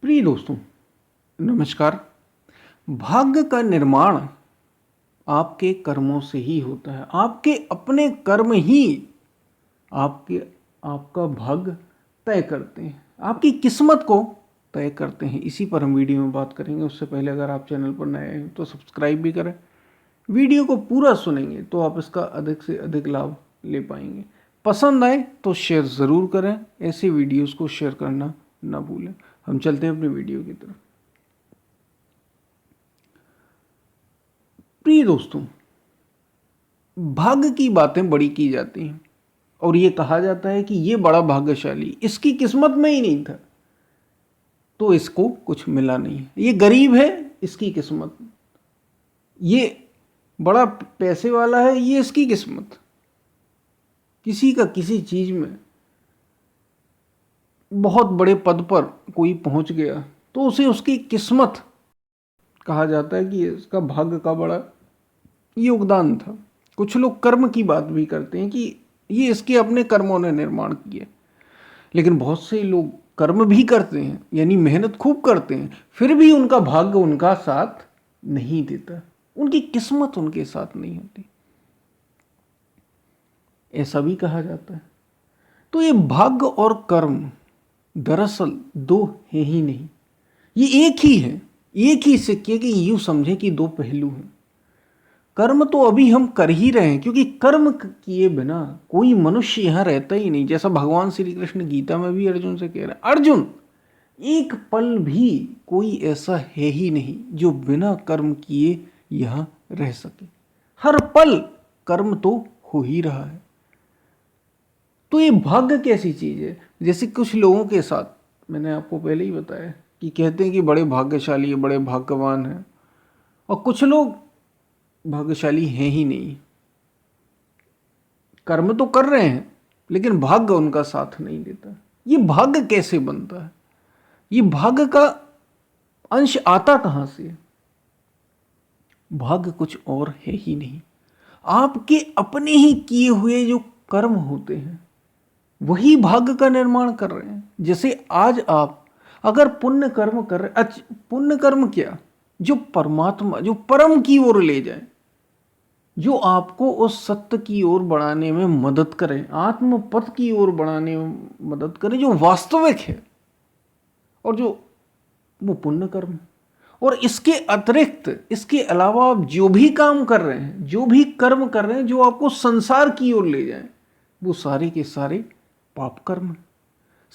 प्रिय दोस्तों, नमस्कार। भाग्य का निर्माण आपके कर्मों से ही होता है। आपके अपने कर्म ही आपके आपका भाग्य तय करते हैं, आपकी किस्मत को तय करते हैं। इसी पर हम वीडियो में बात करेंगे। उससे पहले अगर आप चैनल पर नए हैं तो सब्सक्राइब भी करें। वीडियो को पूरा सुनेंगे तो आप इसका अधिक से अधिक लाभ ले पाएंगे। पसंद आए तो शेयर ज़रूर करें। ऐसे वीडियोस को शेयर करना ना भूलें। हम चलते हैं अपनी वीडियो की तरफ। प्रिय दोस्तों, भाग्य की बातें बड़ी की जाती हैं और ये कहा जाता है कि ये बड़ा भाग्यशाली, इसकी किस्मत में ही नहीं था तो इसको कुछ मिला नहीं है। ये गरीब है, इसकी किस्मत। ये बड़ा पैसे वाला है, ये इसकी किस्मत। किसी का किसी चीज में बहुत बड़े पद पर कोई पहुंच गया तो उसे उसकी किस्मत कहा जाता है कि इसका भाग्य का बड़ा योगदान था। कुछ लोग कर्म की बात भी करते हैं कि ये इसके अपने कर्मों ने निर्माण किया, लेकिन बहुत से लोग कर्म भी करते हैं, यानी मेहनत खूब करते हैं, फिर भी उनका भाग्य उनका साथ नहीं देता, उनकी किस्मत उनके साथ नहीं होती, ऐसा भी कहा जाता है। तो ये भाग्य और कर्म दरअसल दो है ही नहीं, ये एक ही है। एक ही सिक्के के यूं समझे कि दो पहलू हैं। कर्म तो अभी हम कर ही रहे हैं, क्योंकि कर्म किए बिना कोई मनुष्य यहां रहता ही नहीं। जैसा भगवान श्री कृष्ण गीता में भी अर्जुन से कह रहे हैं, अर्जुन एक पल भी कोई ऐसा है ही नहीं जो बिना कर्म किए यहां रह सके। हर पल कर्म तो हो ही रहा है। तो ये भाग्य कैसी चीज है? जैसे कुछ लोगों के साथ मैंने आपको पहले ही बताया कि कहते हैं कि बड़े भाग्यशाली है, बड़े भाग्यवान है, और कुछ लोग भाग्यशाली हैं ही नहीं। कर्म तो कर रहे हैं लेकिन भाग्य उनका साथ नहीं देता। ये भाग्य कैसे बनता है? ये भाग्य का अंश आता कहां से? भाग्य कुछ और है ही नहीं, आपके अपने ही किए हुए जो कर्म होते हैं वही भाग्य का निर्माण कर रहे हैं। जैसे आज आप अगर पुण्य कर्म कर रहे, अच्छा पुण्य कर्म क्या? जो परमात्मा, जो परम की ओर ले जाए, जो आपको उस सत्य की ओर बढ़ाने में मदद करे, आत्म पथ की ओर बढ़ाने में मदद करे, जो वास्तविक है, और जो वो पुण्य कर्म है। और इसके अतिरिक्त, इसके अलावा आप जो भी काम कर रहे हैं, जो भी कर्म कर रहे हैं जो आपको संसार की ओर ले जाए, वो सारे के सारे पाप कर्म है।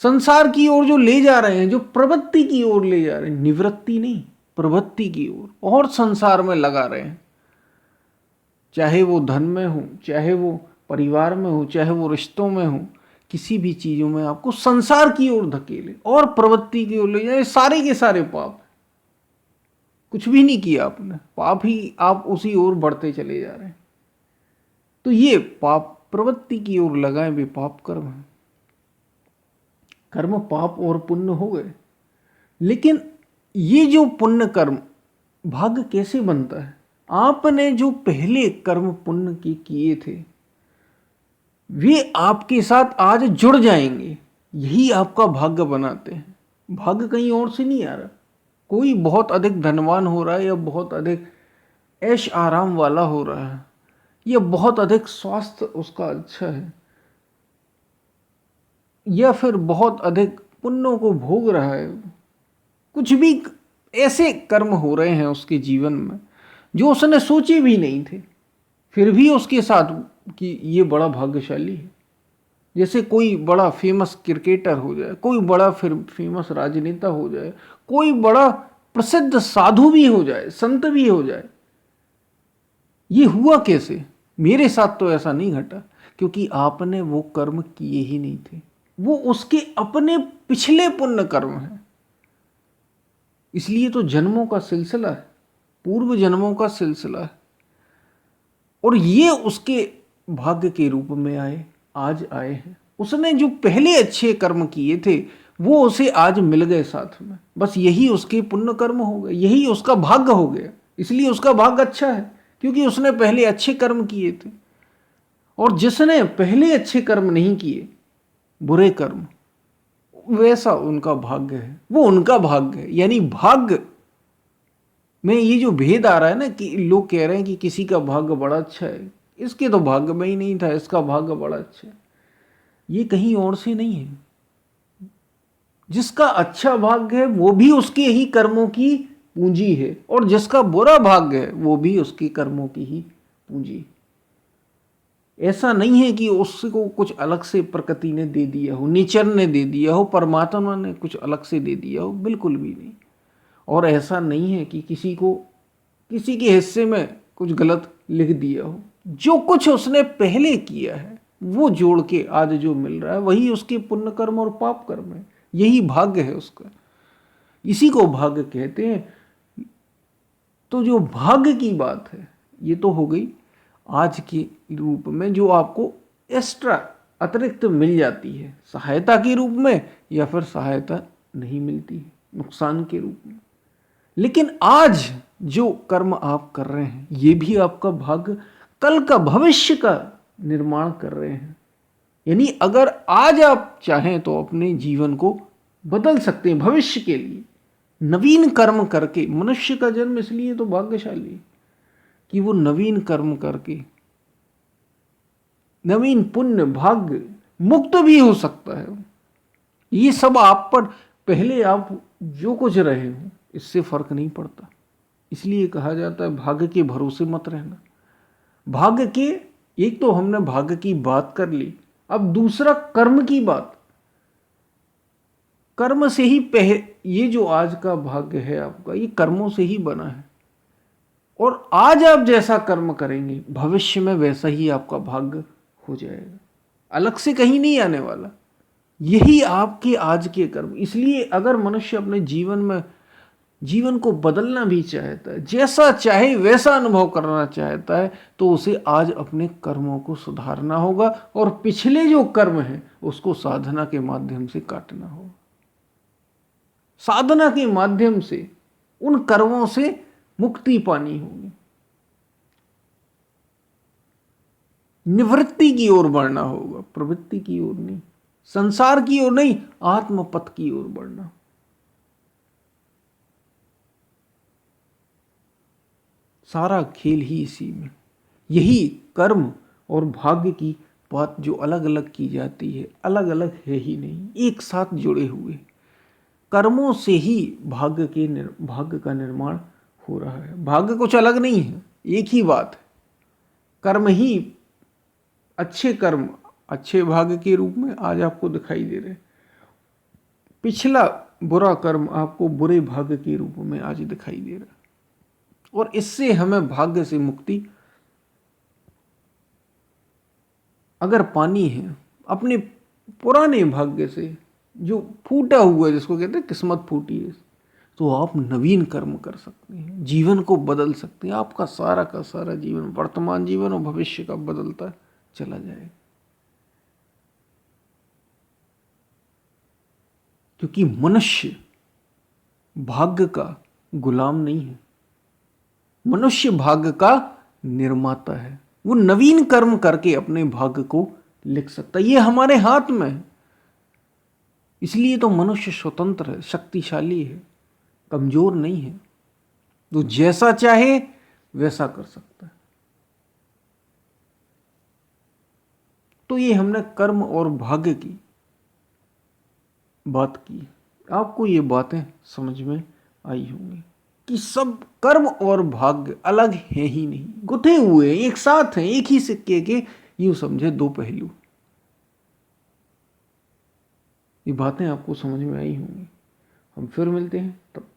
संसार की ओर जो ले जा रहे हैं, जो प्रवृत्ति की ओर ले जा रहे हैं, निवृत्ति नहीं, प्रवृत्ति की ओर, और संसार में लगा रहे हैं, चाहे वो धन में हो, चाहे वो परिवार में हो, चाहे वो रिश्तों में हो, किसी भी चीजों में आपको संसार की ओर धकेले और प्रवृत्ति की ओर ले जाए, सारे के सारे पाप। कुछ भी नहीं किया आपने, पाप ही आप उसी ओर बढ़ते चले जा रहे हैं। तो ये पाप प्रवृत्ति की ओर लगाए वे पाप कर्म है। कर्म पाप और पुण्य हो गए। लेकिन ये जो पुण्य कर्म भाग्य कैसे बनता है? आपने जो पहले कर्म पुण्य की किए थे वे आपके साथ आज जुड़ जाएंगे, यही आपका भाग्य बनाते हैं। भाग्य कहीं और से नहीं आ रहा। कोई बहुत अधिक धनवान हो रहा है, या बहुत अधिक ऐश आराम वाला हो रहा है, या बहुत अधिक स्वास्थ्य उसका अच्छा है, या फिर बहुत अधिक पुण्यों को भोग रहा है, कुछ भी ऐसे कर्म हो रहे हैं उसके जीवन में जो उसने सोचे भी नहीं थे, फिर भी उसके साथ कि ये बड़ा भाग्यशाली है। जैसे कोई बड़ा फेमस क्रिकेटर हो जाए, कोई बड़ा फिर फेमस राजनेता हो जाए, कोई बड़ा प्रसिद्ध साधु भी हो जाए, संत भी हो जाए। ये हुआ कैसे? मेरे साथ तो ऐसा नहीं घटा, क्योंकि आपने वो कर्म किए ही नहीं थे। वो उसके अपने पिछले पुण्य कर्म हैं। इसलिए तो जन्मों का सिलसिला है, पूर्व जन्मों का सिलसिला है, और ये उसके भाग्य के रूप में आए, आज आए हैं। उसने जो पहले अच्छे कर्म किए थे वो उसे आज मिल गए साथ में, बस यही उसके पुण्य कर्म हो गए, यही उसका भाग्य हो गया। इसलिए उसका भाग्य अच्छा है, क्योंकि उसने पहले अच्छे कर्म किए थे। और जिसने पहले अच्छे कर्म नहीं किए, बुरे कर्म, वैसा उनका भाग्य है, वो उनका भाग्य है। यानी भाग्य में ये जो भेद आ रहा है ना कि लोग कह रहे हैं कि किसी का भाग्य बड़ा अच्छा है, इसके तो भाग्य में ही नहीं था, इसका भाग्य बड़ा अच्छा है, ये कहीं और से नहीं है। जिसका अच्छा भाग्य है वो भी उसके ही कर्मों की पूंजी है, और जिसका बुरा भाग्य है वो भी उसके कर्मों की ही पूंजी। ऐसा नहीं है कि उसको कुछ अलग से प्रकृति ने दे दिया हो, नेचर ने दे दिया हो, परमात्मा ने कुछ अलग से दे दिया हो, बिल्कुल भी नहीं। और ऐसा नहीं है कि किसी को किसी के हिस्से में कुछ गलत लिख दिया हो। जो कुछ उसने पहले किया है वो जोड़ के आज जो मिल रहा है वही उसके पुण्य कर्म और पाप कर्म है, यही भाग्य है उसका, इसी को भाग्य कहते हैं। तो जो भाग्य की बात है ये तो हो गई आज के रूप में, जो आपको एक्स्ट्रा अतिरिक्त मिल जाती है सहायता के रूप में, या फिर सहायता नहीं मिलती है नुकसान के रूप में। लेकिन आज जो कर्म आप कर रहे हैं ये भी आपका भाग्य, कल का भविष्य का निर्माण कर रहे हैं। यानी अगर आज आप चाहें तो अपने जीवन को बदल सकते हैं भविष्य के लिए, नवीन कर्म करके। मनुष्य का जन्म इसलिए तो भाग्यशाली है कि वो नवीन कर्म करके नवीन पुण्य भाग्य मुक्त भी हो सकता है। ये सब आप पर पहले आप जो कुछ रहे हो इससे फर्क नहीं पड़ता। इसलिए कहा जाता है भाग्य के भरोसे मत रहना। भाग्य के, एक तो हमने भाग्य की बात कर ली, अब दूसरा कर्म की बात। कर्म से ही ये जो आज का भाग्य है आपका, ये कर्मों से ही बना है। और आज आप जैसा कर्म करेंगे भविष्य में वैसा ही आपका भाग्य हो जाएगा, अलग से कहीं नहीं आने वाला। यही आपके आज के कर्म। इसलिए अगर मनुष्य अपने जीवन को बदलना भी चाहता है, जैसा चाहे वैसा अनुभव करना चाहता है, तो उसे आज अपने कर्मों को सुधारना होगा और पिछले जो कर्म हैं उसको साधना के माध्यम से काटना होगा। साधना के माध्यम से उन कर्मों से मुक्ति पानी होगी, निवृत्ति की ओर बढ़ना होगा, प्रवृत्ति की ओर नहीं, संसार की ओर नहीं, आत्मपथ की ओर बढ़ना। सारा खेल ही इसी में। यही कर्म और भाग्य की बात जो अलग अलग की जाती है, अलग अलग है ही नहीं, एक साथ जुड़े हुए। कर्मों से ही भाग्य का निर्माण हो रहा है। भाग्य कुछ अलग नहीं है, एक ही बात है। कर्म ही, अच्छे कर्म अच्छे भाग्य के रूप में आज आपको दिखाई दे रहे, पिछला बुरा कर्म आपको बुरे भाग्य के रूप में आज दिखाई दे रहा। और इससे हमें भाग्य से मुक्ति अगर पानी है, अपने पुराने भाग्य से जो फूटा हुआ है, जिसको कहते हैं किस्मत फूटी है, तो आप नवीन कर्म कर सकते हैं, जीवन को बदल सकते हैं। आपका सारा का सारा जीवन, वर्तमान जीवन और भविष्य का बदलता चला जाएगा। क्योंकि मनुष्य भाग्य का गुलाम नहीं है, मनुष्य भाग्य का निर्माता है। वो नवीन कर्म करके अपने भाग्य को लिख सकता है, ये हमारे हाथ में है। इसलिए तो मनुष्य स्वतंत्र है, शक्तिशाली है, कमजोर नहीं है। तो जैसा चाहे वैसा कर सकता है। तो ये हमने कर्म और भाग्य की बात की। आपको ये बातें समझ में आई होंगी कि सब कर्म और भाग्य अलग है ही नहीं, गुथे हुए एक साथ हैं, एक ही सिक्के के यूं समझे दो पहलू। ये बातें आपको समझ में आई होंगी। हम फिर मिलते हैं, तब